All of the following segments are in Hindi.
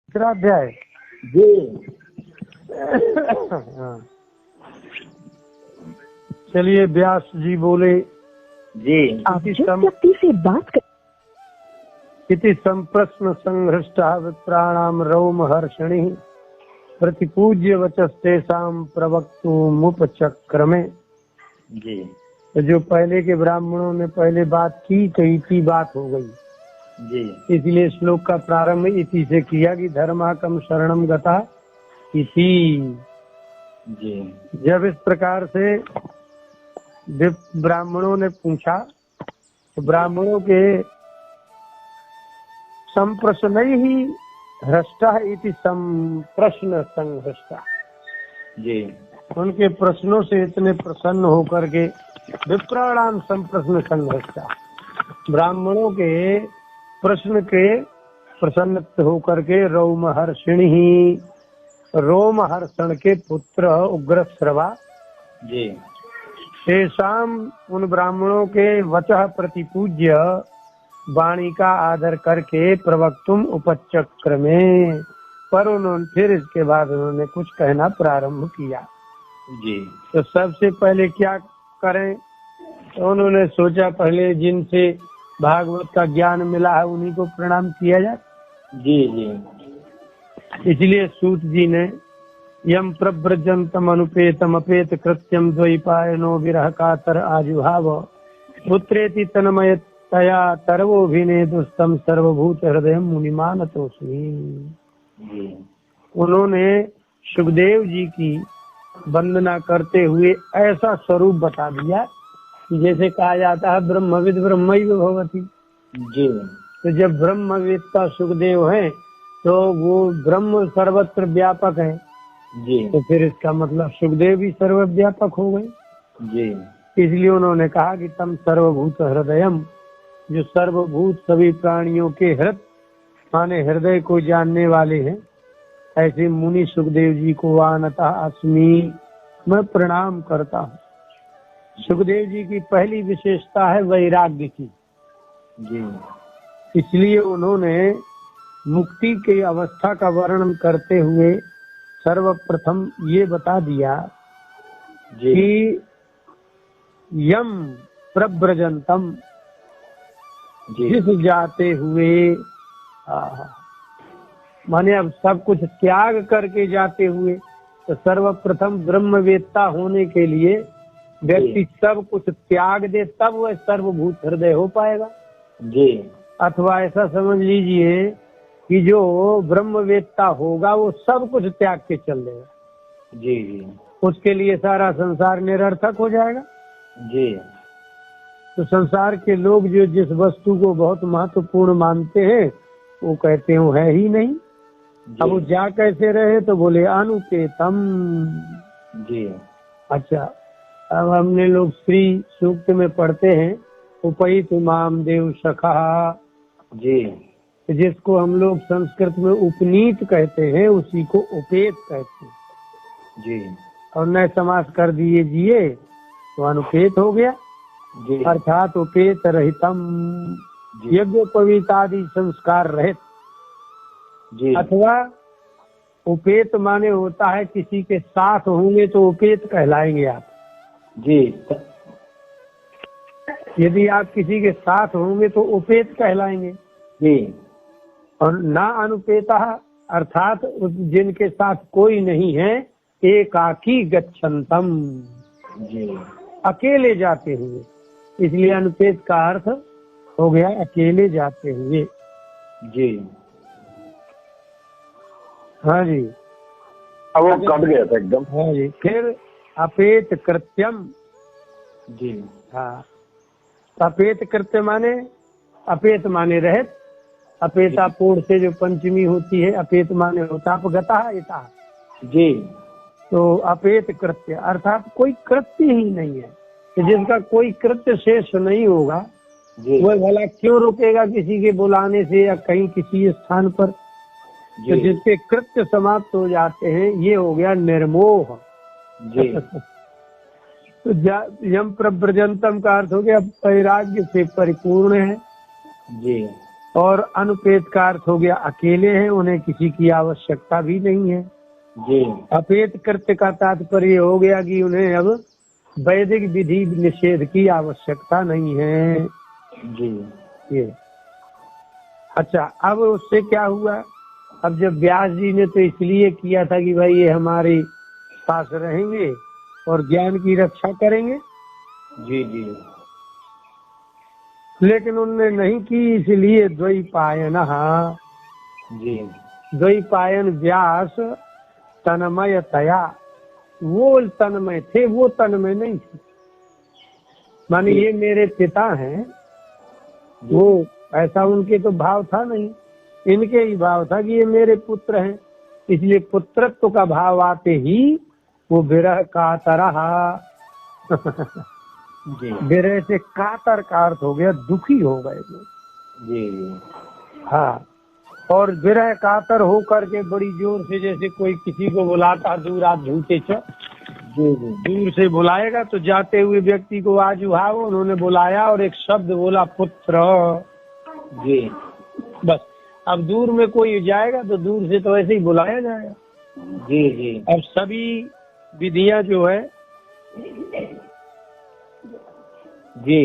तीसरा अध्याय। जी हाँ। चलिए व्यास जी बोले जी आप जिस व्यक्ति से बात कर इति संप्रश्न संहृष्टा विप्राणाम रौम हर्षणि प्रतिपूज्य वचस्तेषाम प्रवक्तुमुपचक्रमे। जी तो जो पहले के ब्राह्मणों ने पहले बात की तो इति बात हो गई, जी इसलिए श्लोक का प्रारंभ इति से किया कि धर्माकम शरणम गता इति। जी जब इस प्रकार से ब्राह्मणों ने पूछा तो ब्राह्मणों के संप्रश्न ही हृष्टा इति संप्रश्न संहृष्टा, जी उनके प्रश्नों से इतने प्रसन्न होकर के विप्राणाम संप्रश्न संहृष्टा, ब्राह्मणों के प्रश्न के प्रसन्न होकर के रोमहर्षिणी, रोमहर्षण के पुत्र उग्रश्रवा जी शेषाम, उन ब्राह्मणों के वचः प्रतिपूज्य, वाणी का आदर करके प्रवक्तुम उपचक्रमे, पर उन्होंने फिर इसके बाद उन्होंने कुछ कहना प्रारंभ किया। जी तो सबसे पहले क्या करें, तो उन्होंने सोचा पहले जिनसे भागवत का ज्ञान मिला है उन्हीं को प्रणाम किया जाए। जी जी इसलिए सूत जी ने यम प्रव्रजंतम अनुपेतम अपेत कृत्यम द्वैपायनो विरह कातर आजुहाव पुत्रेति तन्मयतया तरवोभिने दुस्तम सर्वभूत हृदय मुनिमानतोस्मि। जी उन्होंने सुखदेव जी की वंदना करते हुए ऐसा स्वरूप बता दिया कि जैसे कहा जाता है ब्रह्मविद ब्रह्मैव भवति। जी तो जब ब्रह्मवेत्ता सुखदेव हैं तो वो ब्रह्म सर्वत्र व्यापक है, जी तो फिर इसका मतलब सुखदेव भी सर्वव्यापक हो गए। जी इसलिए उन्होंने कहा कि तम सर्वभूत हृदयम, जो सर्वभूत सभी प्राणियों के हृदय माने हृदय को जानने वाले हैं, ऐसे मुनि सुखदेव जी को वानता अस्मि, मैं प्रणाम करता हूँ। सुखदेव जी की पहली विशेषता है वैराग्य की, जी इसलिए उन्होंने मुक्ति की अवस्था का वर्णन करते हुए सर्वप्रथम ये बता दिया जी कि यम प्रव्रजंतम, जी जिस जाते हुए, माने अब सब कुछ त्याग करके जाते हुए, तो सर्वप्रथम ब्रह्मवेत्ता होने के लिए व्यक्ति सब कुछ त्याग दे तब वह सर्वभूत हृदय हो पाएगा। जी अथवा ऐसा समझ लीजिए कि जो ब्रह्मवेत्ता होगा वो सब कुछ त्याग के चल देगा, जी जी उसके लिए सारा संसार निरर्थक हो जाएगा। जी तो संसार के लोग जो जिस वस्तु को बहुत महत्वपूर्ण मानते हैं वो कहते हैं वो है ही नहीं। अब वो जा कैसे रहे, तो बोले अनुपेतम। जी अच्छा, अब हमने लोग श्री सूक्त में पढ़ते हैं उपैत माम देव सखा, जी जिसको हम लोग संस्कृत में उपनीत कहते हैं उसी को उपेत कहते हैं। जी और नए समास कर दिए जिए तो अनुपेत हो गया, जी अर्थात उपेत रहितम, यज्ञोपवीत आदि संस्कार रहित। जी अथवा उपेत माने होता है किसी के साथ होंगे तो उपेत कहलाएंगे आप। जी यदि आप किसी के साथ होंगे तो उपेत कहलाएंगे। जी और ना अनुपेता अर्थात जिनके साथ कोई नहीं है, एकाकी गच्छन्तम, जी अकेले जाते हुए, इसलिए अनुपेत का अर्थ हो गया अकेले जाते हुए। जी हाँ जी, अब वो कट गया था एकदम। हाँ जी। फिर अपेत कृत्यम, जी हाँ, अपेत कृत्य माने अपेत माने रहित, अपेता पूर्ण से जो पंचमी होती है, अपेत माने होता अपगता इता, जी तो अपेत कृत्य अर्थात कोई कृत्य ही नहीं है। तो जिसका कोई कृत्य शेष नहीं होगा जी वह भला क्यों रुकेगा किसी के बुलाने से या कहीं किसी स्थान पर। तो जी जिसके कृत्य समाप्त हो जाते हैं ये हो गया निर्मोह। जी तो यम प्रव्रजंतम का अर्थ हो गया वैराग्य से परिपूर्ण है। जी और अनुपेत का अर्थ हो गया अकेले हैं, उन्हें किसी की आवश्यकता भी नहीं है। जी अपेत कृत्य का तात्पर्य हो गया कि उन्हें अब वैदिक विधि निषेध की आवश्यकता नहीं है। जी ये अच्छा, अब उससे क्या हुआ? अब जब व्यास जी ने तो इसलिए किया था कि भाई ये हमारे पास रहेंगे और ज्ञान की रक्षा करेंगे, जी जी लेकिन उनने नहीं की, इसलिए द्वैपायन जी द्वैपायन व्यास तन्मयतया, वो तन्मय थे, वो तन्मय नहीं थे। माने ये मेरे पिता हैं, वो ऐसा उनके तो भाव था नहीं, इनके ही भाव था कि ये मेरे पुत्र हैं। इसलिए पुत्रत्व का भाव आते ही वो विरह कातर जी विरह से कातर का अर्थ हो गया दुखी हो गए वो। जी हाँ, और विरह कातर हो करके बड़ी जोर से, जैसे कोई किसी को बुलाता दूर आ झूठे च, जी जी दूर से बुलाएगा तो जाते हुए व्यक्ति को आज उहाव, उन्होंने बुलाया और एक शब्द बोला पुत्र। जी बस अब दूर में कोई जाएगा तो दूर से तो ऐसे ही बुलाया जाएगा। जी जी अब सभी विधियां जो है, जी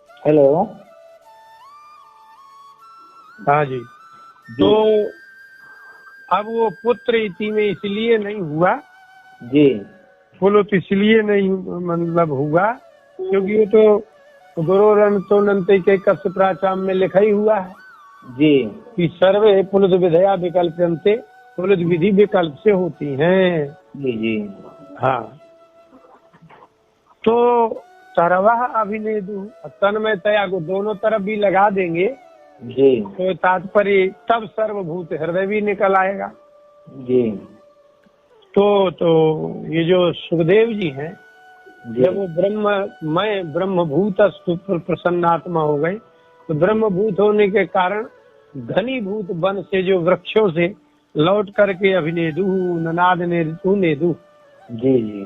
हेलो हाँ जी, तो अब वो पुत्र इति में इसलिए नहीं हुआ, जी पुलुत इसलिए नहीं मतलब हुआ क्योंकि वो तो गुरुरन तो नंते के कस्य प्राचाम में लिखा ही हुआ है जी कि सर्वे पुलुत विधया विकल्पन्ते, पुलुत विधि विकल्प से होती हैं। जी जी हाँ, तो तरवाह अभिनेदु तन्मय तया को दोनों तरफ भी लगा देंगे जी तो तात्पर्य तब सर्वभूत हृदय भी निकल आएगा। जी तो ये जो सुखदेव जी हैं, जी जब वो मैं ब्रह्मभूत प्रसन्नात्मा हो गए, तो ब्रह्मभूत होने के कारण घनीभूत वन से जो वृक्षों से लौट करके अभिनेदु ननाद नेदु, जी जी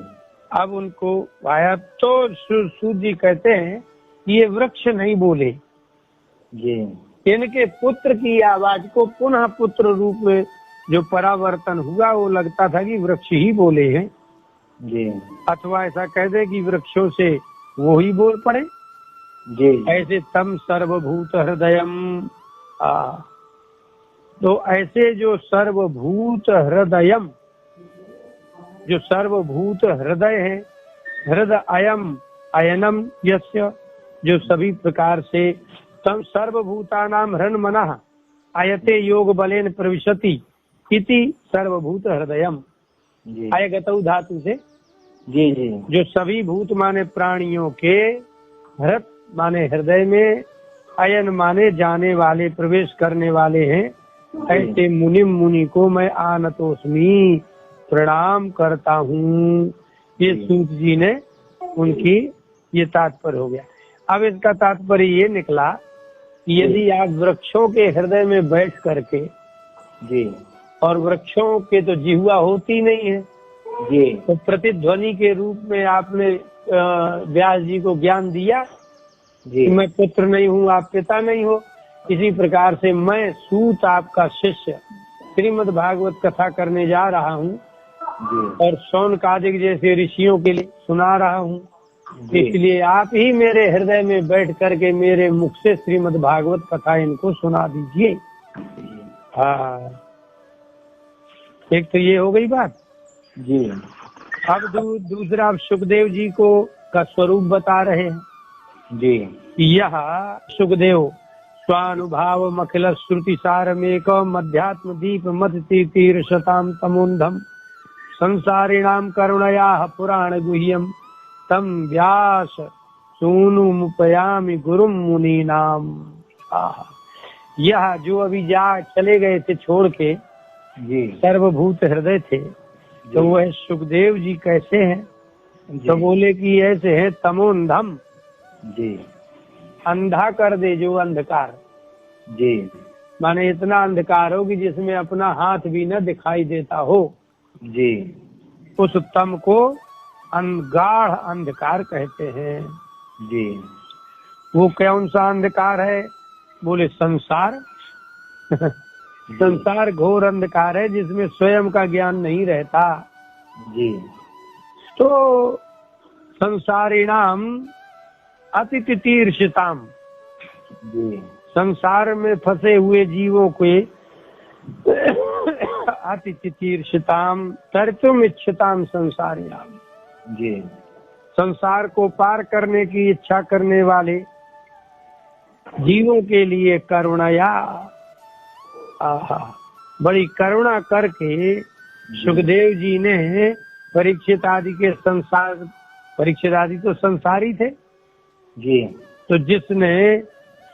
अब उनको आया तो सूत जी कहते हैं ये वृक्ष नहीं बोले, जी इनके पुत्र की आवाज को पुनः पुत्र रूप में जो परावर्तन हुआ वो लगता था कि वृक्ष ही बोले हैं, जी अथवा ऐसा कह दे कि वृक्षों से वो ही बोल पड़े। जी ऐसे तम सर्वभूत हृदयम, तो ऐसे जो सर्वभूत हृदयम, जो सर्वभूत हृदय है, हृदय अयम अयनम यस्य, जो सभी प्रकार से तम सर्वभूतानाम हृन् मनः आयते योग बलेन प्रविशति इति सर्वभूत हृदयम, जी आयगतौ धातु से, जी जी जो सभी भूत माने प्राणियों के, हृत माने हृदय में, अयन माने जाने वाले, प्रवेश करने वाले हैं, ऐसे मुनि को मैं आनतोस्मी प्रणाम करता हूँ। ये सूत जी ने उनकी ये तात्पर्य हो गया। अब इसका तात्पर्य ये निकला कि यदि आप वृक्षों के हृदय में बैठ करके, जी और वृक्षों के तो जिह्वा होती नहीं है, जी तो प्रतिध्वनि के रूप में आपने व्यास जी को ज्ञान दिया जी कि मैं पुत्र नहीं हूँ, आप पिता नहीं हो। इसी प्रकार से मैं सूत आपका शिष्य श्रीमद् भागवत कथा करने जा रहा हूँ जी और शौनकादिक जैसे ऋषियों के लिए सुना रहा हूँ, जी इसलिए आप ही मेरे हृदय में बैठ करके मेरे मुख से श्रीमद् भागवत कथा इनको सुना दीजिए। हाँ, एक तो ये हो गई बात। जी अब दूसरा आप सुखदेव जी को का स्वरूप बता रहे हैं। जी यह सुखदेव स्वानुभाव मखिल श्रुति सारमेक मध्यात्म दीप मत तीर शताम तमोन्धम संसारिणाम करुणया पुराण गुह्यम तम व्यास सोनु मुपयामि गुरुम मुनि नाम। यह जो अभी जा चले गए थे छोड़ के, जी सर्वभूत हृदय थे, तो वह सुखदेव जी कैसे हैं? तो बोले कि ऐसे हैं तमोन्धम, जी अंधा कर दे जो अंधकार, जी माने इतना अंधकार हो कि जिसमें अपना हाथ भी न दिखाई देता हो, जी उस तम को गाढ़ अंधकार कहते हैं। जी वो कौन सा अंधकार है? बोले संसार। संसार घोर अंधकार है जिसमें स्वयं का ज्ञान नहीं रहता। जी तो संसारिणाम अतितितीर्षिताम, जी संसार में फंसे हुए जीवों के अतितितीर्षिताम तर्तुम इच्छिताम संसारिणाम, जी संसार को पार करने की इच्छा करने वाले जीवों के लिए करुणया, आहा, बड़ी करुणा करके सुखदेव जी ने परीक्षित आदि के संसार, परीक्षित आदि तो संसारी थे, जी तो जिसने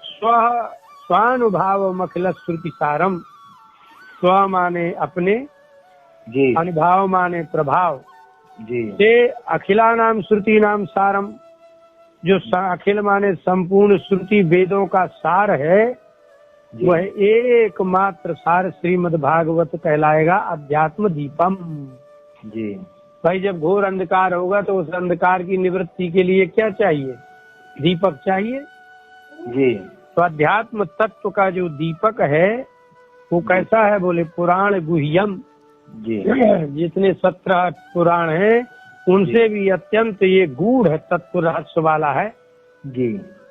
स्वानुभाव अखिल श्रुति सारम, स्व माने अपने, जी अनुभाव माने प्रभाव जी से अखिला नाम श्रुति नाम सारम, जो अखिल माने संपूर्ण श्रुति वेदों का सार है, जी वह एकमात्र सार श्रीमद् भागवत कहलाएगा। अध्यात्म दीपम। जी भाई जब घोर अंधकार होगा तो उस अंधकार की निवृत्ति के लिए क्या चाहिए? दीपक चाहिए। जी तो अध्यात्म तत्व का जो दीपक है वो कैसा है? बोले पुराण गुह्यम। जी जितने 17 पुराण हैं उनसे भी अत्यंत ये गूढ़ तत्व रहस्य वाला है। जी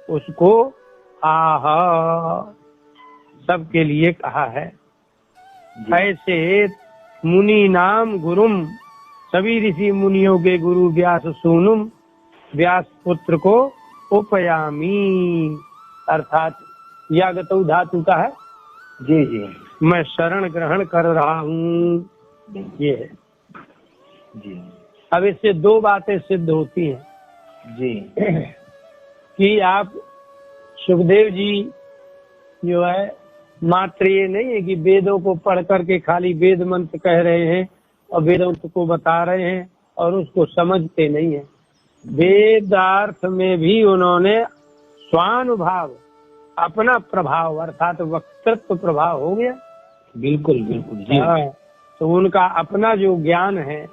उसको आह सबके लिए कहा है। ऐसे मुनि नाम गुरुम, सभी ऋषि मुनियों के गुरु व्यास सूनुम, व्यास पुत्र को उपयामी, अर्थात यागतौ धातु का है, जी जी मैं शरण ग्रहण कर रहा हूँ, ये है। जी अब इससे 2 बातें सिद्ध होती हैं जी कि आप सुखदेव जी जो है मात्र ये नहीं है कि वेदों को पढ़ करके खाली वेद मंत्र कह रहे हैं और वेदांत को बता रहे हैं और उसको समझते नहीं है। वेदार्थ में भी उन्होंने स्वानुभाव, अपना प्रभाव अर्थात वक्तृत्व प्रभाव हो गया। बिल्कुल बिल्कुल जी हाँ, तो उनका अपना जो ज्ञान है,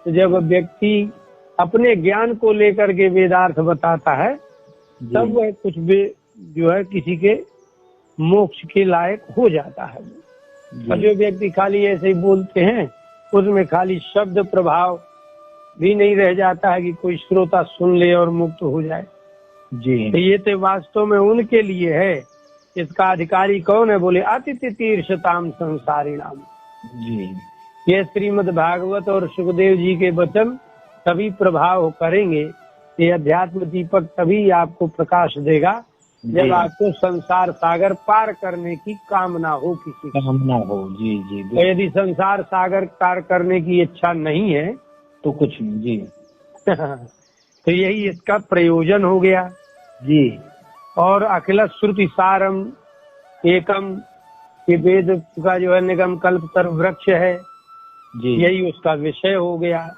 तो जब व्यक्ति अपने ज्ञान को लेकर के वेदार्थ बताता है तब वह कुछ जो है किसी के मोक्ष के लायक हो जाता है। और जो व्यक्ति खाली ऐसे ही बोलते हैं उसमें खाली शब्द प्रभाव भी नहीं रह जाता है कि कोई श्रोता सुन ले और मुक्त हो जाए। जी तो ये तो वास्तव में उनके लिए है। इसका अधिकारी कौन है? बोले अतिथि तीर्थताम संसारिणाम। जी ये श्रीमद् भागवत और सुखदेव जी के वचन तभी प्रभाव करेंगे, ये अध्यात्म दीपक तभी आपको प्रकाश देगा जब आपको संसार सागर पार करने की कामना हो, किसी की कामना हो। जी जी तो यदि संसार सागर पार करने की इच्छा नहीं है तो कुछ नहीं। जी तो यही इसका प्रयोजन हो गया। जी और अखिल श्रुति सारम एकम, ये वेद का जो है निगम कल्पतरु वृक्ष है, जी यही उसका विषय हो गया।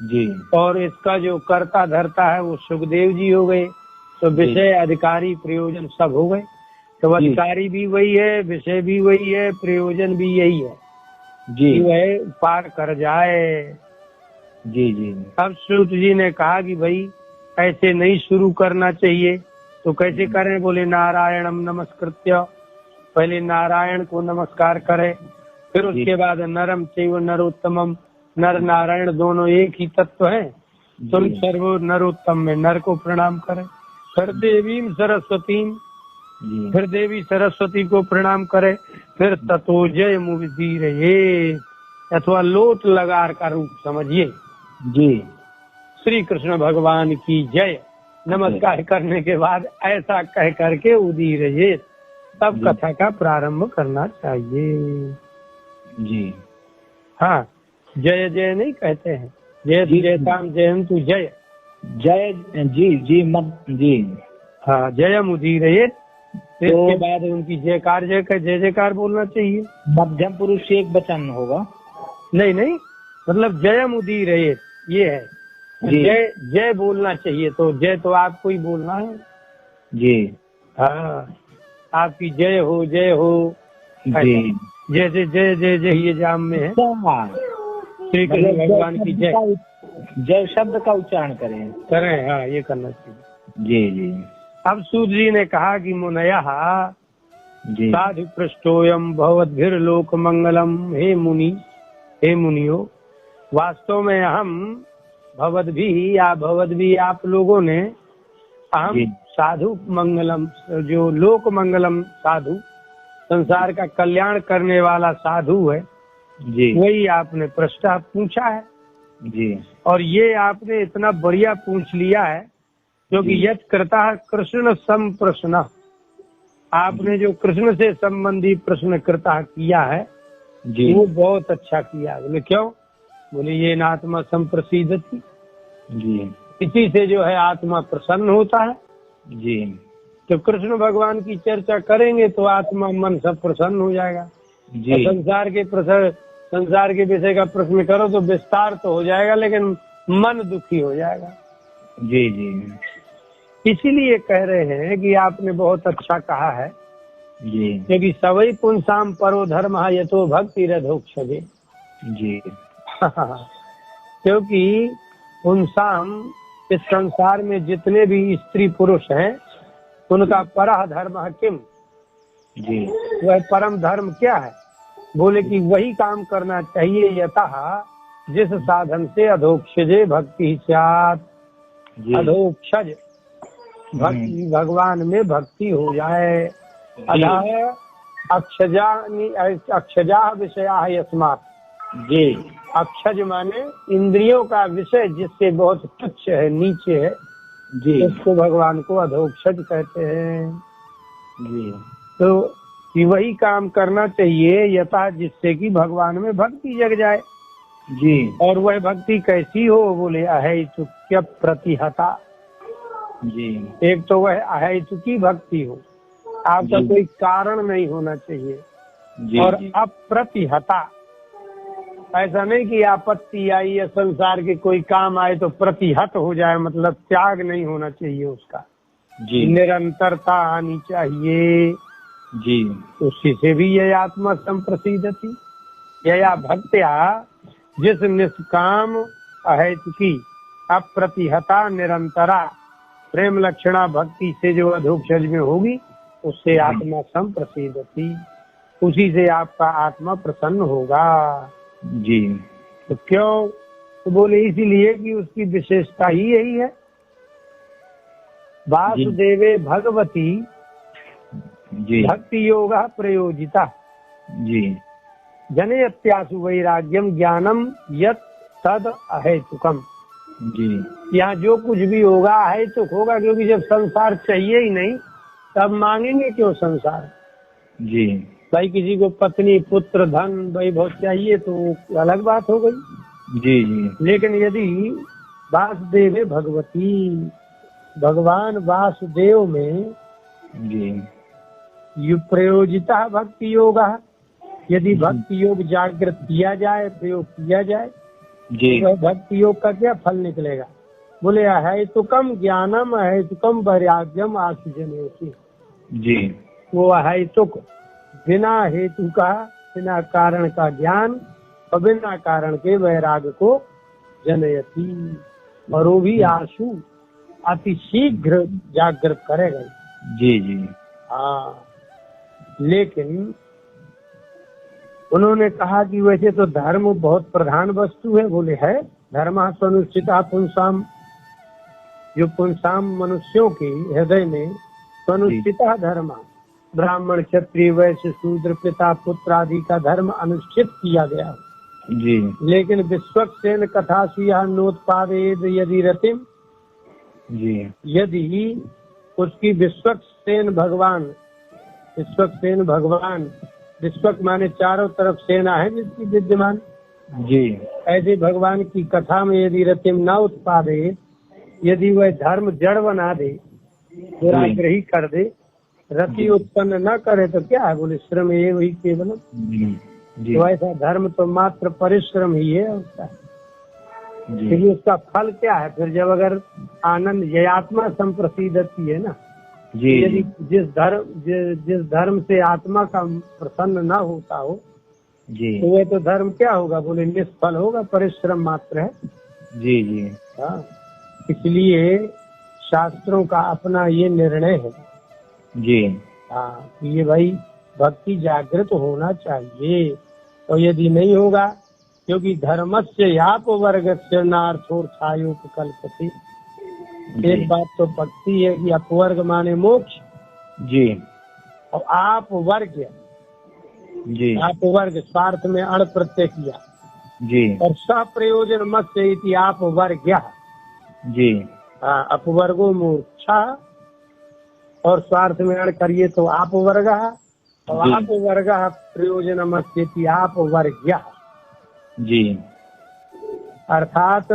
जी और इसका जो कर्ता धर्ता है वो सुखदेव जी हो गए। तो विषय अधिकारी प्रयोजन सब हो गए। तो अधिकारी भी वही है, विषय भी वही है, प्रयोजन भी यही है जी वह पार कर जाए। जी जी अब सूत जी ने कहा कि भाई ऐसे नहीं शुरू करना चाहिए, तो कैसे करें? बोले नारायणम नमस्कृत्य, पहले नारायण को नमस्कार करें, फिर उसके बाद नरम चैव नरोत्तमम, नर नारायण दोनों एक ही तत्व हैं, तुम सर्वो नरोत्तम में नर को प्रणाम करें। फिर देवीम सरस्वतीम, फिर देवी सरस्वती को प्रणाम करे, फिर ततो जय मुदीर ये, अथवा लोट लगार का रूप समझिए। जी श्री कृष्ण भगवान की जय नमस्कार करने के बाद ऐसा कह करके उदीर ये तब कथा का प्रारंभ करना चाहिए। जी हाँ, जय जय नहीं कहते हैं, जय जयताम जयंतु जय जय जी जी मत जी हाँ जय मुदीर ये। इसके बाद उनकी जयकार जय जयकार बोलना चाहिए। मध्यम पुरुष से एक वचन होगा। नहीं नहीं, मतलब जय मुदीर ये है, जय जय बोलना चाहिए। तो जय तो आपको ही बोलना है। जी हाँ, आपकी जय हो जी जैसे जय जय जय ये जाम में है श्री कृष्ण भगवान की जय। जय शब्द का उच्चारण करें। हाँ, ये करना चाहिए। जी जी अब सूत जी ने कहा कि मुनया जी साधु पृष्ठोयम भवद्भिर्लोक मंगलम। हे मुनियो, वास्तव में हम भवद्भि या भवद्भि आप लोगों ने हम जी साधु मंगलम, जो लोक मंगलम साधु, संसार का कल्याण करने वाला साधु है, जी वही आपने प्रश्न पूछा है। जी और ये आपने इतना बढ़िया पूछ लिया है, क्योंकि जी। यत् कृता कृष्ण सम प्रश्न, आपने जो कृष्ण से संबंधी प्रश्न कृता किया है जी वो बहुत अच्छा किया। बोले क्यों? बोले ये नात्मा संप्रसिद्ध थी, जी इसी से जो है आत्मा प्रसन्न होता है। जी तो कृष्ण भगवान की चर्चा करेंगे तो आत्मा मन सब प्रसन्न हो जाएगा। और जी संसार के विषय का प्रश्न करो तो विस्तार तो हो जाएगा, लेकिन मन दुखी हो जाएगा। जी जी इसीलिए कह रहे हैं कि आपने बहुत अच्छा कहा है, जी क्योंकि सवई पुंसाम परो धर्म यथो भक्ति रधोक्षजे। जी क्योंकि पुंसाम, इस संसार में जितने भी स्त्री पुरुष हैं उनका परह धर्म किम, जी वह परम धर्म क्या है? बोले कि वही काम करना चाहिए यतः जिस साधन से अधोक्षजे भक्ति स्यात्। जी अधोक्षज भक्ति, भगवान में भक्ति हो जाए। अतः अक्षजा विषया यस्मात्। जी अक्षज माने इंद्रियों का विषय जिससे बहुत तुच्छ है, नीचे है, जी उसको भगवान को अधोक्षज कहते हैं। जी तो कि वही काम करना चाहिए यथा जिससे कि भगवान में भक्ति जग जाए। जी और वह भक्ति कैसी हो? बोले अहैतुक्य प्रतिहता। जी एक तो वह अहैतुकी भक्ति हो, आपका जी। कोई कारण नहीं होना चाहिए। जी और जी अप्रतिहता, ऐसा नहीं कि आपत्ति आई या संसार के कोई काम आए तो प्रतिहत हो जाए, मतलब त्याग नहीं होना चाहिए उसका। जी निरंतरता आनी चाहिए। जी उसी से भी यह आत्मा संप्रसिद्ध थी। यया भक्त्या, जिस निष्काम अहैतुकी अप्रतिहता निरंतरा प्रेम लक्षणा भक्ति से जो अधोक्षज में होगी उससे आत्मा संप्रसिद्ध थी, उसी से आपका आत्मा प्रसन्न होगा। जी तो क्यों? तो बोले इसीलिए कि उसकी विशेषता ही यही है। वासुदेवे भगवती जी भक्ति योगा प्रयोजिता जी जनयत्यासु वैराग्यम ज्ञानम यत् तद अहेतुकम। जी यहाँ जो कुछ भी होगा अहेतुक होगा, क्योंकि जब संसार चाहिए ही नहीं तब मांगेंगे क्यों संसार? जी भाई किसी को पत्नी पुत्र धन वैभव चाहिए तो अलग बात हो गई। जी जी लेकिन यदि वासुदेव भगवती, भगवान वासुदेव में जी प्रयोजिता भक्ति योगा, यदि भक्ति योग जागृत किया जाए, प्रयोग किया जाए, जी तो भक्ति योग का क्या फल निकलेगा? बोले है तो कम ज्ञानम है तो कम वैराग्यम आसुजन। जी वो है तो बिना हेतु का, बिना कारण का ज्ञान और बिना कारण के वैराग को जनयती, और वो भी आंसू अति शीघ्र जागृत करेगा। जी जी हाँ, लेकिन उन्होंने कहा कि वैसे तो धर्म बहुत प्रधान वस्तु है। बोले है धर्म स्वनुष्ठिता पुंसाम, जो पुंसाम मनुष्यों के हृदय में स्वनुष्ठिता धर्म, ब्राह्मण क्षत्रिय वैश्य शूद्र पिता पुत्र आदि का धर्म अनुष्ठित किया गया। जी लेकिन विश्वक्सेन कथासु यह नोत्पादेद यदि रतिम, जी यदि उसकी विश्वक्सेन भगवान, विश्वक माने चारों तरफ सेना है जिसकी विद्यमान, जी ऐसे भगवान की कथा में यदि रतिम न उत्पादे, यदि वह धर्म जड़ बना दे, दुराग्रही कर दे, रति उत्पन्न न करे तो क्या है? बोले श्रम ये वही केवल। जी तो ऐसा धर्म तो मात्र परिश्रम ही है उसका। जी क्योंकि उसका फल क्या है फिर? जब अगर आनंद ये आत्मा संप्रसिद्धति है ना, जी यदि जिस धर्म से आत्मा का प्रसन्न न होता हो जी तो वह तो धर्म क्या होगा? बोले निष्फल होगा, परिश्रम मात्र है। जी जी हाँ, इसलिए शास्त्रों का अपना ये निर्णय है। जी हाँ, ये भाई भक्ति जागृत होना चाहिए। और यदि नहीं होगा, क्योंकि धर्मस्य याप वर्गस्य नार्थोर्थायोपकल्पते। एक बात तो पक्की है कि अपवर्ग माने मोक्ष, जी और आप वर्ग, जी आप वर्ग स्वार्थ में अण प्रत्यय किया, जी और सप्रयोजन मत्स्य इति आप वर्ग। जी हाँ, अपवर्गो मूर्छा, और स्वार्थ में अण करिए तो आप वर्ग, और जी। आप वर्ग प्रयोजन मत्स्य आप वर्ग। जी अर्थात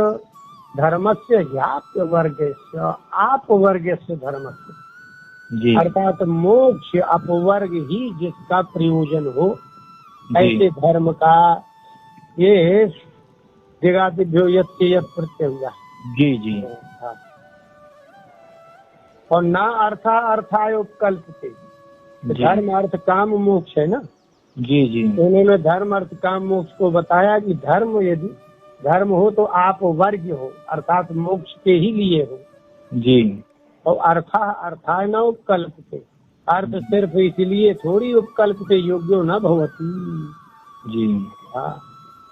धर्मस्य ह्याप वर्गस्य आप वर्गस्य धर्मस्य, जी अर्थात मोक्ष अपवर्ग ही जिसका प्रयोजन हो, जी ऐसे धर्म का ये दिगादिभ्यो यस्य यत् प्रत्यय हुआ। जी जी हाँ। और ना अर्थायोपकल्पते, जी धर्म अर्थ काम मोक्ष है ना। जी जी उन्होंने धर्म अर्थ काम मोक्ष को बताया कि धर्म यदि धर्म हो तो आप वर्ग हो, अर्थात मोक्ष के ही लिए हो। जी और अर्थाय न उपकल्पते, अर्थ सिर्फ इसलिए थोड़ी उपकल्पते योग्यो न भवती। जी हाँ,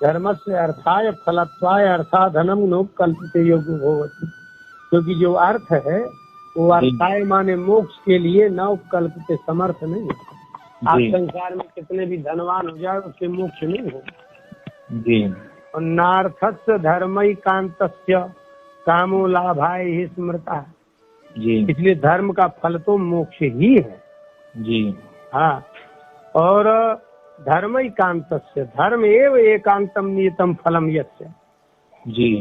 धर्म से अर्थाय फलत्वाय अर्थाधनम न उपकल्पते योग्यो भवती, क्योंकि जो अर्थ है वो अर्थाय माने मोक्ष के लिए न उपकल्पते समर्थ नहीं है। आप संसार में कितने भी धनवान हो जाए उसके मोक्ष नहीं हो। जी और नार्थस्य धर्मैकान्तस्य कामो लाभाय ही स्मृता, जी इसलिए धर्म का फल तो मोक्ष ही है। जी हाँ, और धर्मैकान्तस्य, धर्म एव एकांतम नियतम फलम यस्य, जी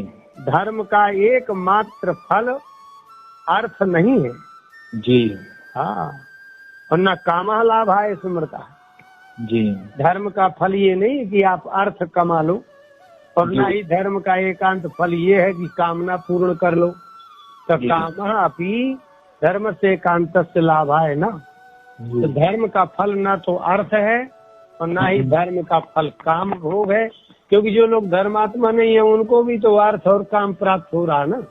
धर्म का एकमात्र फल अर्थ नहीं है। जी हाँ, और न कामः लाभाय स्मृता, जी धर्म का फल ये नहीं कि आप अर्थ कमा लो, और न ही धर्म का एकांत फल ये है कि कामना पूर्ण कर लो। तो कामः अपि धर्म से एकांतस्य लाभाय ना, तो धर्म का फल न तो अर्थ है और न ही धर्म का फल काम भोग है, क्योंकि जो लोग धर्मात्मा नहीं है उनको भी तो अर्थ और काम प्राप्त हो रहा ना।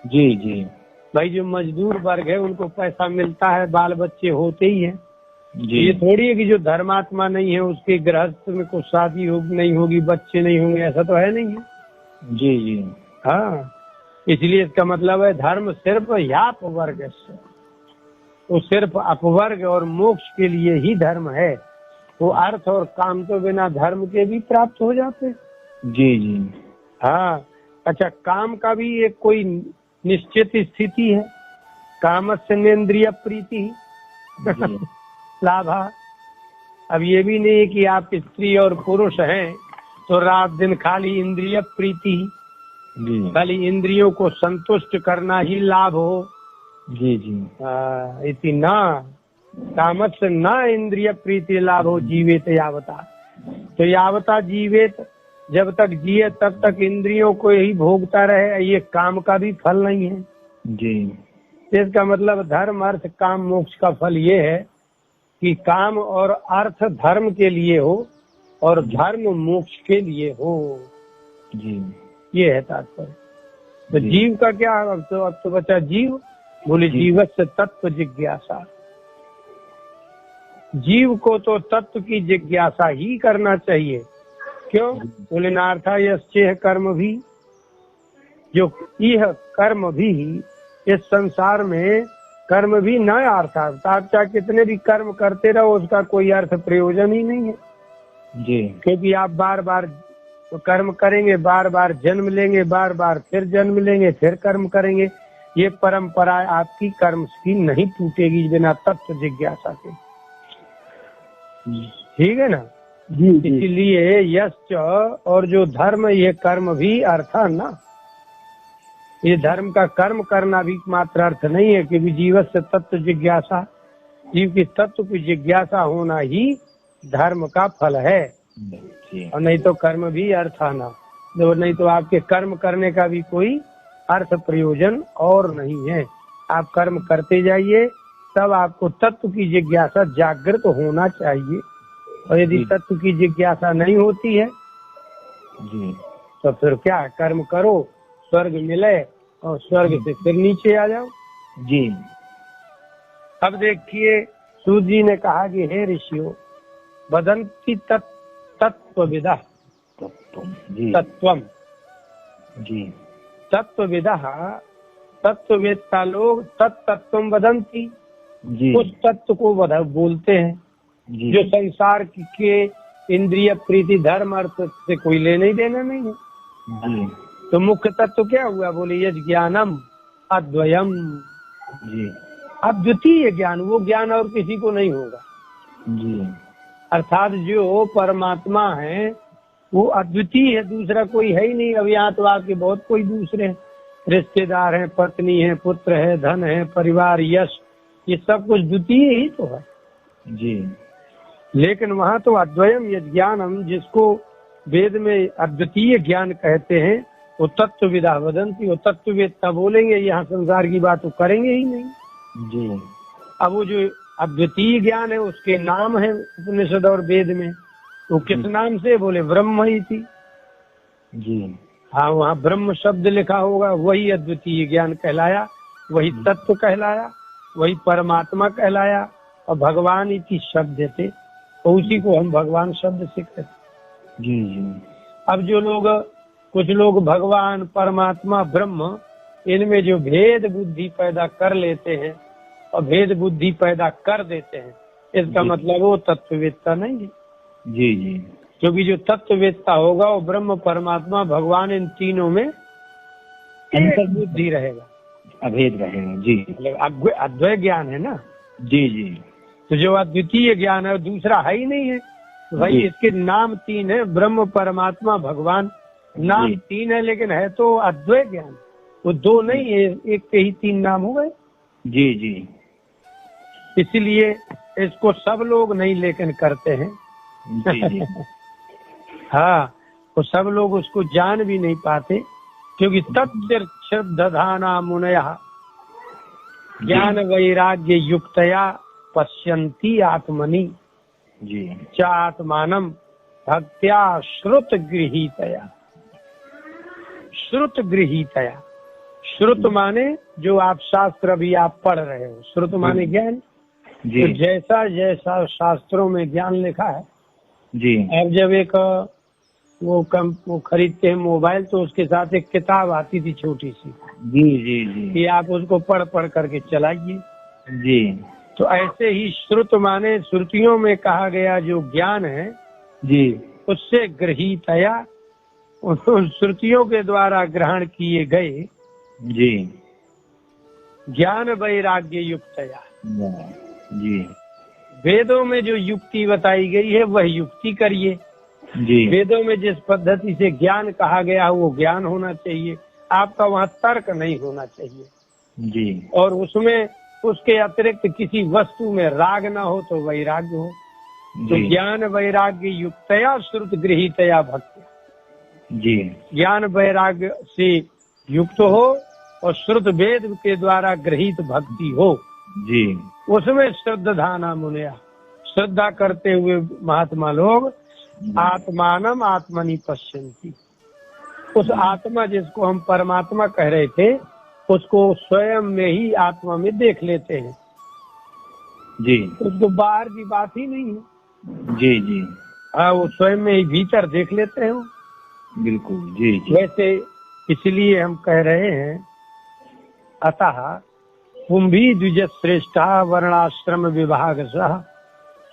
जी जी भाई जो मजदूर वर्ग है उनको पैसा मिलता है, बाल बच्चे होते ही हैं। जी ये थोड़ी है कि जो धर्मात्मा नहीं है उसके गृहस्थ में कुछ शादी नहीं होगी, बच्चे नहीं होंगे, ऐसा तो है नहीं है। जी जी हाँ, इसलिए इसका मतलब है धर्म सिर्फ याप वर्ग है, वो सिर्फ अपवर्ग और मोक्ष के लिए ही धर्म है। वो अर्थ और काम तो बिना धर्म के भी प्राप्त हो जाते। जी जी हाँ, अच्छा, काम का भी एक कोई निश्चित स्थिति है। कामस्य नेन्द्रिय प्रीति लाभा। अब ये भी नहीं है कि आप स्त्री और पुरुष हैं तो रात दिन खाली इंद्रिय प्रीति, खाली इंद्रियों को संतुष्ट करना ही लाभ हो। जी जी इति न कामस्य न इंद्रिय प्रीति लाभ हो जीवेत यावता, तो यावता जीवेत, जब तक जिए तब तक इंद्रियों को ही भोगता रहे, ये काम का भी फल नहीं है। जी, इसका मतलब धर्म अर्थ काम मोक्ष का फल ये है कि काम और अर्थ धर्म के लिए हो और धर्म मोक्ष के लिए हो। जी, ये है तात्पर्य। तो जीव का क्या, अब तो बचा जीव। बोले जीवस्य तत्व जिज्ञासा, जीव को तो तत्व की जिज्ञासा ही करना चाहिए। क्यों? बोले नार्था यश्चेह कर्म भी, जो यह कर्म भी, इस संसार में कर्म भी न अर्थात, आप चाहे कितने भी कर्म करते रहो उसका कोई अर्थ प्रयोजन ही नहीं है। जी, क्योंकि आप बार बार तो कर्म करेंगे, बार बार जन्म लेंगे, बार बार फिर जन्म लेंगे, फिर कर्म करेंगे। ये परंपरा आपकी कर्म की नहीं टूटेगी बिना तत्व जिज्ञासा के। ठीक है ना? जी, इसलिए यश्च, और जो धर्म ये कर्म भी अर्थ ना, ये धर्म का कर्म करना भी मात्र अर्थ नहीं है, क्योंकि जीव से तत्व जिज्ञासा, जीव की तत्व की जिज्ञासा होना ही धर्म का फल है। और नहीं तो कर्म भी अर्थ आना, नहीं तो आपके कर्म करने का भी कोई अर्थ प्रयोजन और नहीं है। आप कर्म करते जाइए, तब आपको तत्व की जिज्ञासा जागृत होना चाहिए। और यदि तत्व की जिज्ञासा नहीं होती है जी, तो फिर क्या, कर्म करो, स्वर्ग मिले और स्वर्ग से फिर नीचे आ जाओ। जी अब देखिए सूत जी ने कहा कि हे ऋषियों, वदन्ति तत्त्वविदः जी तत्वम, जी तत्वविदः तत्ववेत्ता लोग तत्तत्वम वदन्ति, जी उस तत्व को बोलते हैं जी जो संसार के इंद्रिय प्रीति धर्म अर्थ से कोई लेने ही देना नहीं है। जी तो मुख्य तत्व क्या हुआ? बोले यज्ञ ज्ञानम अद्वयम, जी अद्वितीय ज्ञान, वो ज्ञान और किसी को नहीं होगा। जी अर्थात जो परमात्मा है वो अद्वितीय है, दूसरा कोई है ही नहीं। अब यहाँ तो आपके बहुत कोई दूसरे हैं, रिश्तेदार हैं, पत्नी है, पुत्र है, धन है, परिवार, यश, ये सब कुछ द्वितीय ही तो है। जी लेकिन वहाँ तो अद्वयम यज्ञ ज्ञानम, जिसको वेद में अद्वितीय ज्ञान कहते हैं, वो तत्वविदा वदंती, वो तत्ववेत्ता बोलेंगे। यहाँ संसार की बात तो करेंगे ही नहीं। जी अब वो जो अद्वितीय ज्ञान है उसके नाम है उपनिषद और वेद में, तो किस नाम से? बोले ब्रह्म ही थी। जी हाँ, वहाँ ब्रह्म शब्द लिखा होगा, वही अद्वितीय ज्ञान कहलाया, वही तत्व कहलाया, वही परमात्मा कहलाया। और भगवान इति शब्द थे, तो उसी को हम भगवान शब्द से कहते। जी जी अब जो लोग, कुछ लोग भगवान, परमात्मा, ब्रह्म, इनमें जो भेद बुद्धि पैदा कर लेते हैं और भेद बुद्धि पैदा कर देते हैं, इसका जी। मतलब वो तत्ववेत्ता नहीं है। जी जी क्योंकि जो तत्ववेत्ता होगा वो ब्रह्म, परमात्मा, भगवान, इन तीनों में एक बुद्धि रहेगा, अभेद रहेगा। जी मतलब अद्वैत ज्ञान है ना। जी जी तो जो अद्वितीय ज्ञान है दूसरा है ही नहीं है। तो भाई जी। इसके नाम तीन है, ब्रह्म, परमात्मा, भगवान, नाम जी। तीन है, लेकिन है तो अद्वैत ज्ञान। वो दो नहीं है, एक के ही तीन नाम हो गए। जी जी इसलिए इसको सब लोग नहीं लेकिन करते हैं। जी जी हाँ, तो सब लोग उसको जान भी नहीं पाते, क्योंकि तत्श्रद्धाना मुनयः ज्ञान वैराग्य युक्तया पश्यन्ति आत्मनि जी च आत्मानम भक्त्या श्रुत गृहीतया। श्रुत गृहीतया, श्रुत माने जो आप शास्त्र अभी आप पढ़ रहे हो, श्रुत माने ज्ञान। जी तो जैसा जैसा शास्त्रों में ज्ञान लिखा है, जी अब जब एक वो खरीदते हैं मोबाइल, तो उसके साथ एक किताब आती थी छोटी सी, जी जी जी कि आप उसको पढ़ पढ़ करके चलाइए। जी तो ऐसे ही श्रुत माने श्रुतियों में कहा गया जो ज्ञान है, जी उससे गृहीतया, उन श्रुतियों के द्वारा ग्रहण किए गए जी ज्ञान वैराग्य युक्तया। जी वेदों में जो युक्ति बताई गई है वह युक्ति करिए। जी वेदों में जिस पद्धति से ज्ञान कहा गया है वो ज्ञान होना चाहिए, आपका वहाँ तर्क नहीं होना चाहिए। जी और उसमें उसके अतिरिक्त किसी वस्तु में राग ना हो तो वैराग्य हो। तो जी ज्ञान वैराग्य युक्तया श्रुत गृहीतया भक्ति, जी ज्ञान वैराग्य से युक्त हो और श्रुत वेद के द्वारा गृहीत भक्ति हो, जी उसमें श्रद्धाना मुनिया, श्रद्धा करते हुए महात्मा लोग आत्मानम आत्मनि पश्यन्ति, उस आत्मा जिसको हम परमात्मा कह रहे थे उसको स्वयं में ही आत्मा में देख लेते हैं। जी उसको बाहर की बात ही नहीं है। जी जी हाँ, वो स्वयं में ही भीतर देख लेते हैं वो। बिल्कुल। जी जी वैसे इसलिए हम कह रहे हैं, अतः कुंभी द्विज श्रेष्ठा वर्णाश्रम विभाग सह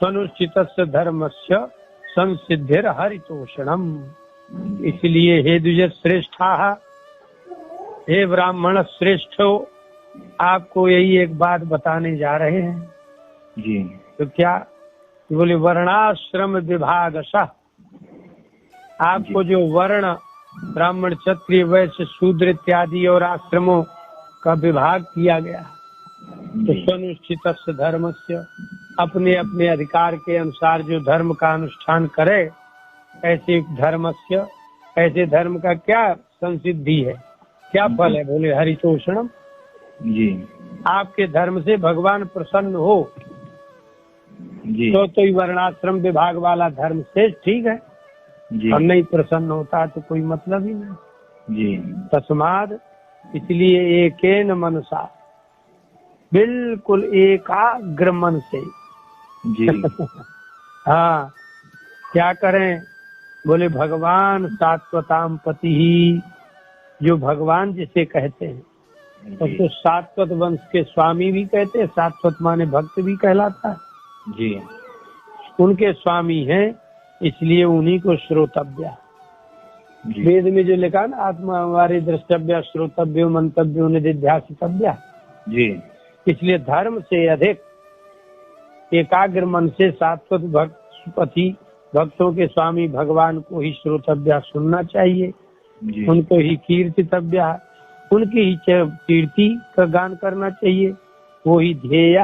स्वनुष्ठित धर्मस्य संसिद्धिर हरितोषणम। इसलिए हे द्विज श्रेष्ठा, हे ब्राह्मण श्रेष्ठो, आपको यही एक बात बताने जा रहे हैं। जी तो क्या बोले? वर्णाश्रम विभाग सह, आपको जो वर्ण ब्राह्मण, क्षत्रिय, वैश्य, शूद्र इत्यादि और आश्रमों का विभाग किया गया, तो स्वनुष्ठित धर्मस्य, अपने अपने अधिकार के अनुसार जो धर्म का अनुष्ठान करे, ऐसे धर्मस्य, ऐसे धर्म का क्या संसिद्धि है, क्या फल है? बोले हरितोषणम। जी आपके धर्म से भगवान प्रसन्न हो जी तो ही वर्णाश्रम विभाग वाला धर्म से ठीक है, जी और नहीं प्रसन्न होता तो कोई मतलब ही नहीं। जी तस्माद, इसलिए एकेन मनसा, बिल्कुल एकाग्र मन से। जी हाँ, क्या करें? बोले भगवान सात्वताम पति ही, जो भगवान जिसे कहते हैं उसको सात्वत वंश के स्वामी भी कहते हैं। सात्वत माने भक्त भी कहलाता है। जी उनके स्वामी हैं, इसलिए उन्हीं को श्रोतव्य। जी वेद में जो लिखा ना, आत्मा हमारे द्रष्टव्य श्रोतव्य मंतव्य निधिध्यासितव्य, जी इसलिए धर्म से अधिक एकाग्र मन से सात्वत भक्त पति भक्तों के स्वामी भगवान को ही श्रोतव्य, सुनना चाहिए। जी उनको ही कीर्तितव्य, उनकी ही कीर्ति का गान करना चाहिए। वो ही ध्येय,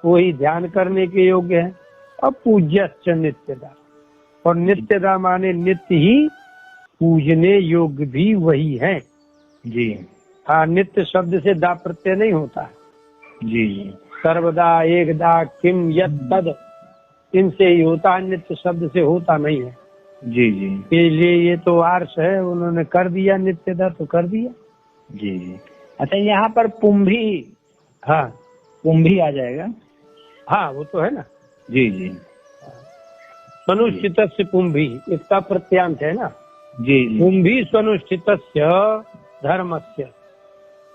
वो ही ध्यान करने के योग्य है। और पूज्यश्च नित्यदा, और नित्यदा माने नित्य ही पूजने योग्य भी वही है। जी हाँ, नित्य शब्द से दा प्रत्यय नहीं होता है। जी जी सर्वदा एकदा किम यत् तद, इनसे ही होता है, नित्य शब्द से होता नहीं है। जी जी इसलिए ये तो आर्ष है, उन्होंने कर दिया नित्यदा तो कर दिया। जी जी। अच्छा, यहाँ पर पुंभी, हाँ पुंभी आ जाएगा? हाँ, वो तो है ना। जी जी स्वनुष्ठित से पुंभी, इसका प्रत्यांत है ना। जी जी पुंभी स्वनुष्ठित धर्मस्य,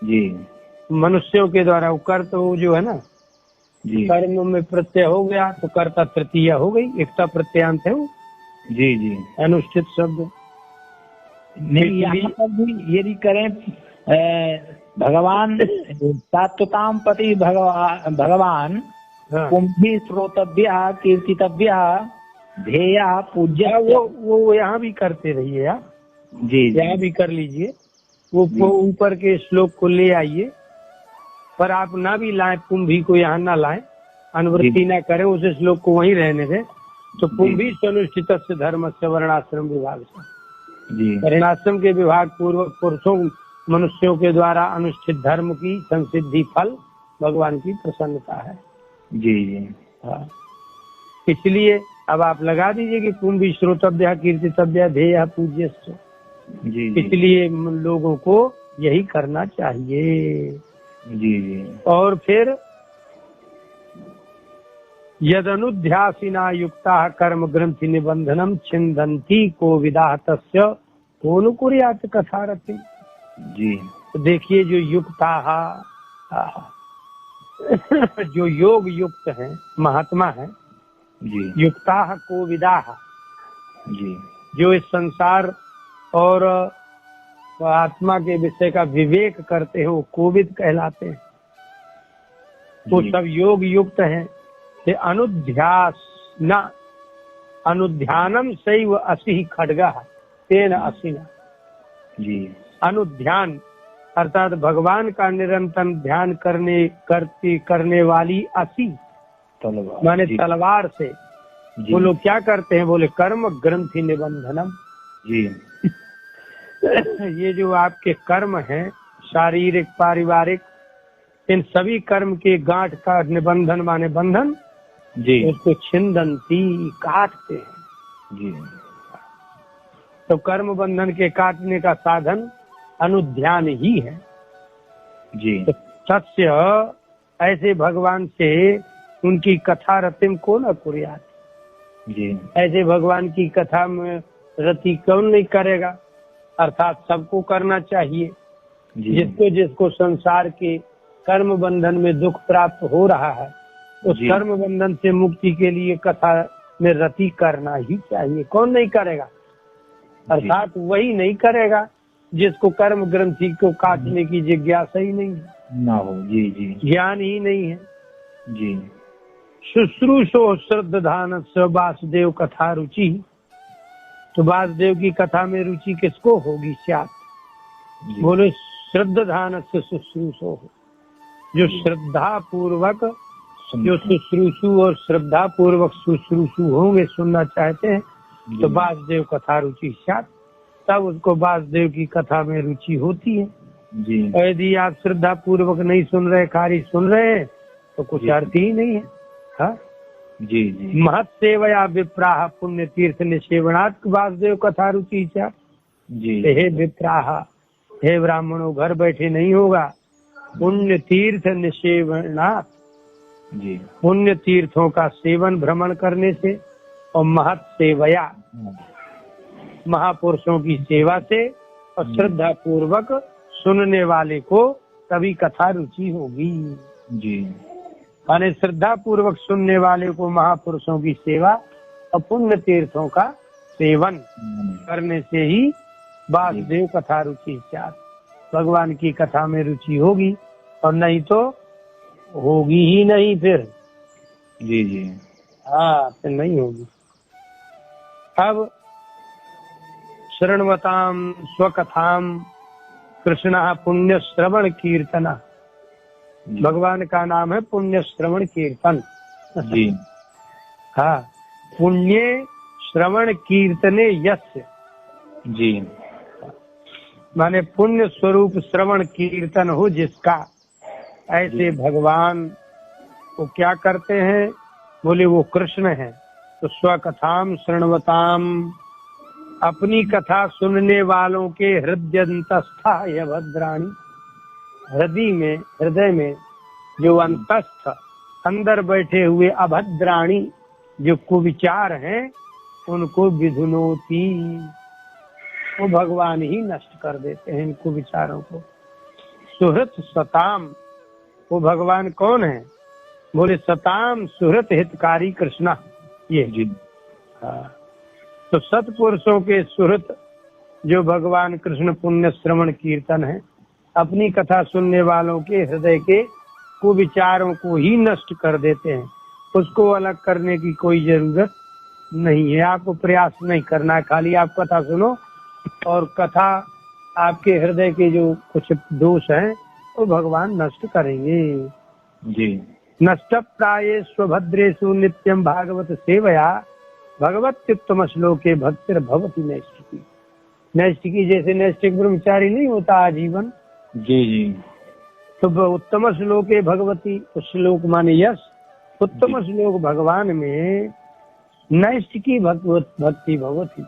जी मनुष्यों के द्वारा वो कर, तो जो है ना जी कर्म में प्रत्यय हो गया तो कर्ता तृतीय हो गई, एकता प्रत्यांत है वो जी जी। अनुष्ठित शब्द। नहीं, यहाँ पर भी यदि करें भगवान सात्वताम पति भगवान हाँ, पुंभी श्रोतव्य कीर्तितव्य ध्येय पूज्य। वो यहाँ भी करते रहिए आप, जी यहाँ भी कर लीजिए। वो ऊपर के श्लोक को ले आइए, पर आप ना भी लाएं, पुंभी को यहाँ ना लाएं, अनुवृत्ति ना करें, उस श्लोक को वहीं रहने दें। तो पुंभी स्वनुष्ठित से धर्म से वर्णाश्रम विभाग से, जी वर्णाश्रम के विभाग पूर्वक पुरुषों मनुष्यों के द्वारा अनुष्ठित धर्म की संसिद्धि फल भगवान की प्रसन्नता है। जी जी हाँ, इसलिए अब आप लगा दीजिए कि पुंभी श्रोतव्य कीर्तितव्य ध्येय पूज्य। जी जी इसलिए लोगों को यही करना चाहिए। जी जी। और फिर यदनुध्यासिना युक्ता कर्म ग्रंथि निबंधनम छिंदंती को विदाह तस्य कौन कुर्यात कथारति। जी तो देखिए, जो युक्ता जो योग युक्त है, महात्मा है, जी युक्ता को विदाह, जी जो इस संसार और आत्मा के विषय का विवेक करते हैं, वो कोविद कहलाते हैं। वो जी। सब योग युक्त हैं। अनुध्यास न अनुध्यानम सैव असि खड्गा तेन असिना। जी अनुध्यान अर्थात भगवान का निरंतर ध्यान करने वाली असी तलवार, माने जी तलवार से। जी वो लोग क्या करते हैं? बोले कर्म ग्रंथि निबंधनम। जी ये जो आपके कर्म हैं, शारीरिक पारिवारिक, इन सभी कर्म के गांठ का निबंधन माने बंधन, जी उसको छिंदंती काटते हैं। जी तो कर्म बंधन के काटने का साधन अनुध्यान ही है। जी तो सत्य ऐसे भगवान से उनकी कथा रतिम को न कुर्यात। जी ऐसे भगवान की कथा में रति कौन नहीं करेगा? अर्थात सबको करना चाहिए। जी जिसको संसार के कर्म बंधन में दुख प्राप्त हो रहा है, उस जी। कर्म बंधन से मुक्ति के लिए कथा में रति करना ही चाहिए। कौन नहीं करेगा? अर्थात वही नहीं करेगा जिसको कर्म ग्रंथि को काटने की जिज्ञासा ही नहीं है, ना हो। जी जी ज्ञान ही नहीं है। जी शुश्रूषो श्रद्धान वासुदेव कथा रुचि। तो वासुदेव की कथा में रुचि किसको होगी? स्यात्। जी। बोले श्रद्धान से शुश्रूषो हो, जो श्रद्धा पूर्वक, जो शुश्रूषु और श्रद्धा पूर्वक शुश्रूषु होंगे, सुनना चाहते हैं, तो वासुदेव कथा रुचि स्यात्, तब उसको वासुदेव की कथा में रुचि होती है। जी और यदि आप श्रद्धा पूर्वक नहीं सुन रहे, खाली सुन रहे हैं, तो कुछ अर्थ ही नहीं है। हाँ? जी जी महत् सेवया विप्राह पुण्य तीर्थ निसेवनात् वासुदेव कथा रुचि चा। जी हे विप्राह, हे ब्राह्मणों, घर बैठे नहीं होगा, पुण्य तीर्थ निसेवनात्, जी। पुण्य तीर्थों का सेवन भ्रमण करने से, और महत् सेवया, महापुरुषों की सेवा से, और श्रद्धा पूर्वक सुनने वाले को तभी कथा रुचि होगी। जी। माने श्रद्धा पूर्वक सुनने वाले को महापुरुषों की सेवा और पुण्य तीर्थों का सेवन करने से ही वासुदेव कथा रुचि स्यात्, भगवान की कथा में रुचि होगी, और नहीं तो होगी ही नहीं फिर। जी जी। हाँ, फिर नहीं होगी। अब शृण्वताम स्वकथाम कृष्ण पुण्य श्रवण कीर्तन, भगवान का नाम है पुण्य श्रवण कीर्तन। जी। हाँ, पुण्य श्रवण कीर्तने यस्य, जी। माने पुण्य स्वरूप श्रवण कीर्तन हो जिसका, ऐसे भगवान को क्या करते हैं, बोले वो कृष्ण है। तो स्वकथाम शृण्वताम, अपनी कथा सुनने वालों के हृदयंतस्था यह भद्राणी, हृदय में जो अंतस्थ अंदर बैठे हुए अभद्राणी जो कुविचार हैं, उनको विधुनोति, वो भगवान ही नष्ट कर देते हैं इन कुविचारों को। सुहृत सताम, वो भगवान कौन है, बोले सताम सुहृत हितकारी कृष्णा, ये जी। हाँ। तो सत्पुरुषों के सुहृत जो भगवान कृष्ण पुण्य श्रवण कीर्तन है, अपनी कथा सुनने वालों के हृदय के कुविचारों को ही नष्ट कर देते हैं। उसको अलग करने की कोई जरूरत नहीं है, आपको प्रयास नहीं करना है, खाली आप कथा सुनो और कथा आपके हृदय के जो कुछ दोष हैं वो भगवान नष्ट करेंगे। जी। नष्ट प्राये स्वभद्रेषु नित्यम भागवत सेवया भगवत्युत्तम श्लोके भक्तिर भवति नैष्ठिकी। नैष्ठिकी जैसे नैष्ठिक ब्रह्मचारी नहीं होता आजीवन, जी जी। तो उत्तम श्लोके भगवती, श्लोक माने यश, उत्तम श्लोक भगवान में नैष्ठिकी भक्ति भगवती,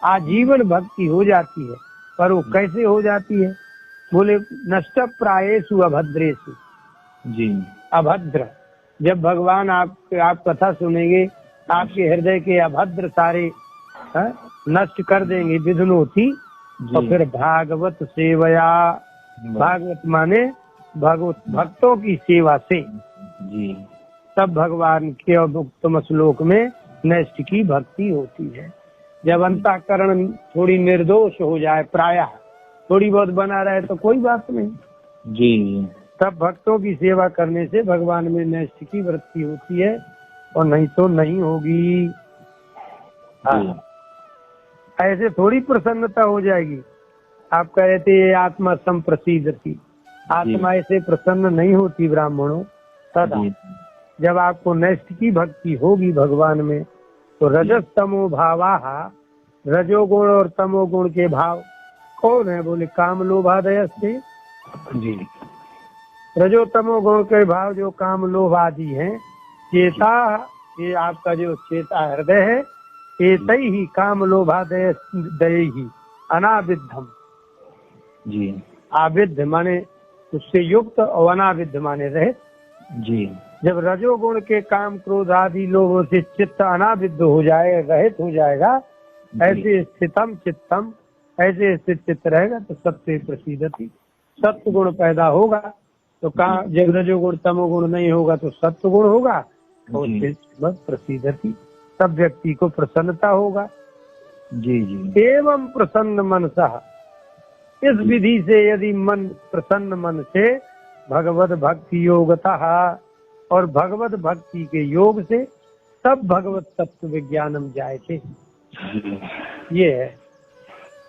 आजीवन भक्ति हो जाती है। पर वो कैसे हो जाती है, बोले नष्ट प्रायेषु अभद्रेषु। जी। अभद्र, जब भगवान आप कथा सुनेंगे, आपके हृदय के अभद्र सारे नष्ट कर देंगे, विधुनोति। और फिर भागवत सेवया, भागवत माने भक्तों की सेवा से, जी, तब भगवान के उत्तम श्लोक में नैष्ठ की भक्ति होती है। जब अंतःकरण थोड़ी निर्दोष हो जाए, प्रायः थोड़ी बहुत बना रहे तो कोई बात नहीं, जी, तब भक्तों की सेवा करने से भगवान में नैष्ठ की वृत्ति होती है, और नहीं तो नहीं होगी। हाँ, ऐसे थोड़ी प्रसन्नता हो जाएगी। आप कह रहे थे आत्मा संप्रसिद्धति, आत्मा ऐसे प्रसन्न नहीं होती ब्राह्मणों सदा। जब आपको नैष्ठ की भक्ति होगी भगवान में, तो रजस तमो भावाः, रजोगुण और तमोगुण के भाव कौन है, बोले काम लोभादय से। जी, रजो तमो गुण के भाव जो काम लोभ आदि हैं, चेता, ये आपका जो चेता हृदय है, एतई ही काम लोभादय दय ही अनाविद्धम। जी, आविद्ध माने उससे युक्त और अनाविद्ध माने रहे। जी, जब रजोगुण के काम क्रोध आदि लोगों से चित्त अनाविद्ध हो जाए, रहित हो जाएगा, ऐसे स्थितम चित्तम, ऐसे स्थित चित्त रहेगा तो सत्य प्रसिद्धति, सत्य गुण पैदा होगा। तो कहा जब रजोगुण तमोगुण नहीं होगा तो सत्य गुण होगा, और बस प्रसिद्धति, तब व्यक्ति को प्रसन्नता होगा। जी, जी, एवं प्रसन्न मनसा, इस विधि से यदि मन प्रसन्न मन से भगवत भक्ति योगतः, और भगवत भक्ति के योग से तब भगवत तत्व विज्ञानम जायते। ये है,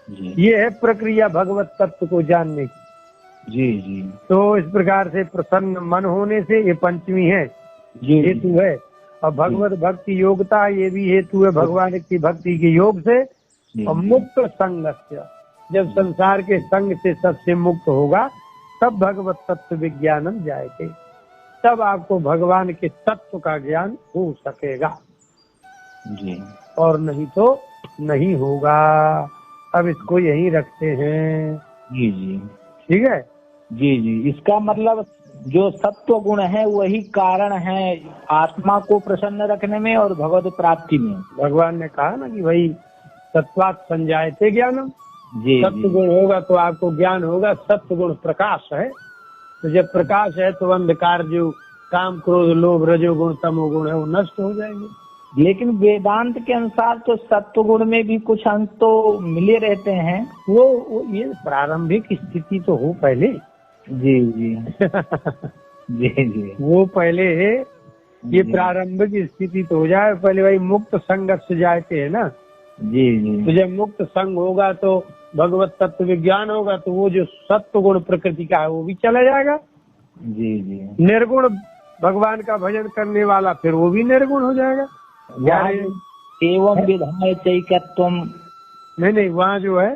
ये है प्रक्रिया भगवत तत्व को जानने की। जी, जी, तो इस प्रकार से प्रसन्न मन होने से, ये पंचमी है, हेतु है। और भगवत भक्ति योगता, ये भी हेतु है भगवान की भक्ति के योग से। और मुक्त संगस्य, जब संसार के संग से सबसे मुक्त होगा, तब भगवत तत्व विज्ञानम जाएंगे, तब आपको भगवान के तत्व का ज्ञान हो सकेगा। जी, और नहीं तो नहीं होगा। अब इसको यहीं रखते हैं। जी, जी, ठीक है। जी जी, इसका मतलब जो सत्व गुण है वही कारण है आत्मा को प्रसन्न रखने में और भगवत प्राप्ति में। भगवान ने कहा ना कि भाई सत्वात् संजायते ज्ञानम, जी सत्व जी गुण होगा तो आपको ज्ञान होगा। सत्व गुण प्रकाश है, तो जब प्रकाश है तो अंधकार जो काम क्रोध लोभ रजोगुण तमोगुण है वो नष्ट हो जाएंगे। लेकिन वेदांत के अनुसार तो सत्व गुण में भी कुछ अंश तो मिले रहते हैं। वो ये प्रारंभिक स्थिति तो हो पहले। जी जी जी जी वो पहले ये जी। प्रारंभिक स्थिति तो हो जाए पहले। भाई मुक्त संगत से जाते हैं ना, जी जी तो जब मुक्त संग होगा तो भगवत तत्व विज्ञान होगा, तो वो जो सत्व गुण प्रकृति का है वो भी चला जाएगा। जी जी। निर्गुण भगवान का भजन करने वाला फिर वो भी निर्गुण हो जाएगा। एवं विधाय चैकत्वम। नहीं, वहाँ जो है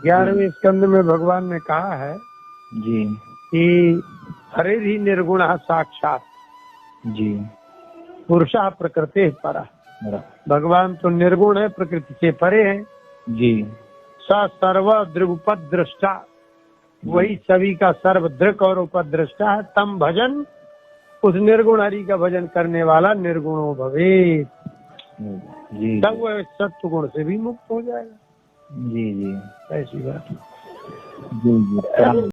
11वें स्कंद में भगवान ने कहा है जी कि हरे ही निर्गुण साक्षात जी। पुरुषा प्रकृति परा। भगवान तो निर्गुण है, प्रकृति से परे है। जी। स सर्व दृगुपद दृष्टा, वही सभी का सर्व दृक और उपद्रष्टा है। तम भजन, उस निर्गुण हरि का भजन करने वाला निर्गुणो भवे, जी तब वह सत्व गुण से भी मुक्त हो जाएगा। जी जी। ऐसी बात। जी जी।